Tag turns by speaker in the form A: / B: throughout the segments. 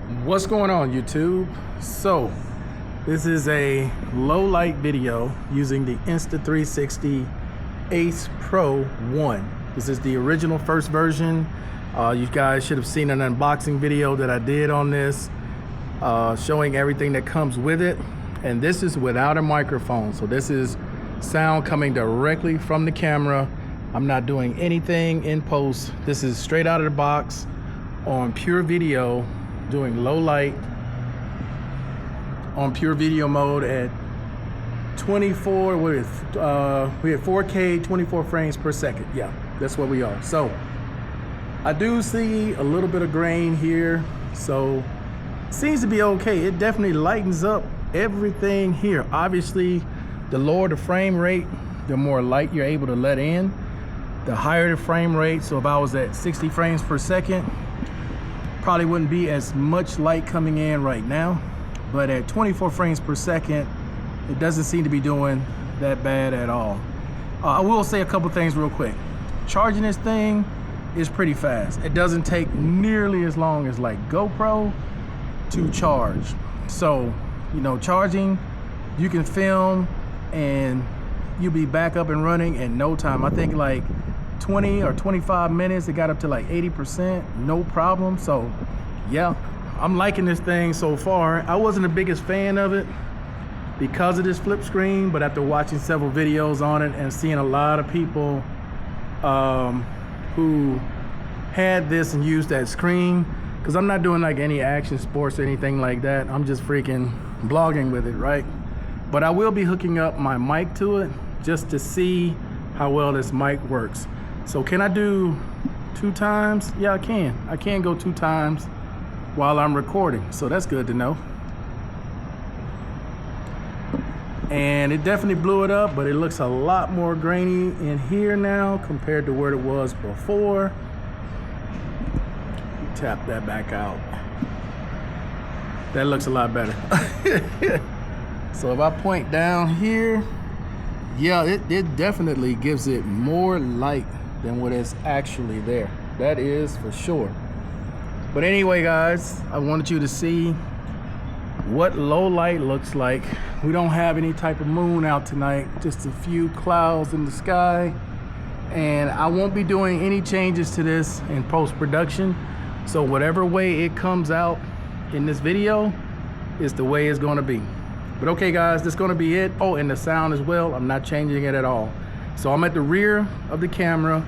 A: What's going on, YouTube? So this is a low light video using the Insta360 Ace Pro 1. This is the original first version. You guys should have seen an unboxing video that I did on this, showing everything that comes with it. And this is without a microphone. So this is sound coming directly from the camera. I'm not doing anything in post. This is straight out of the box on pure video, doing low light on pure video mode at 24 with we at 4K 24 frames per second. Yeah, that's what we are. So I do see a little bit of grain here, so it seems to be okay. It definitely lightens up everything here. Obviously, the lower the frame rate, the more light you're able to let in. The higher the frame rate, so if I was at 60 frames per second, probably wouldn't be as much light coming in right now. But at 24 frames per second, it doesn't seem to be doing that bad at all. I will say a couple things real quick. Charging this thing is pretty fast. It doesn't take nearly as long as like GoPro to charge. So, you know, charging, you can film and you'll be back up and running in no time. I think like 20 or 25 minutes, it got up to like 80%, no problem. So yeah, I'm liking this thing so far. I wasn't the biggest fan of it because of this flip screen, but after watching several videos on it and seeing a lot of people who had this and used that screen, because I'm not doing like any action sports or anything like that. I'm just freaking blogging with it, right? But I will be hooking up my mic to it just to see how well this mic works. So can I do 2 times? Yeah, I can. I can go 2 times while I'm recording. So that's good to know. And it definitely blew it up, but it looks a lot more grainy in here now compared to where it was before. Tap that back out. That looks a lot better. So if I point down here, yeah, it definitely gives it more light than what is actually there. That is for sure. But anyway, guys, I wanted you to see what low light looks like. We don't have any type of moon out tonight, just a few clouds in the sky. And I won't be doing any changes to this in post-production. So whatever way it comes out in this video is the way it's gonna be. But okay, guys, that's gonna be it. Oh, and the sound as well, I'm not changing it at all. So I'm at the rear of the camera.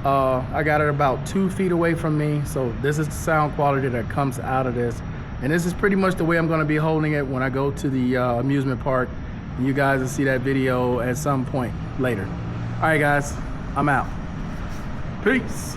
A: I got it about 2 feet away from me. So this is the sound quality that comes out of this. And this is pretty much the way I'm gonna be holding it when I go to the amusement park. And you guys will see that video at some point later. All right, guys, I'm out. Peace.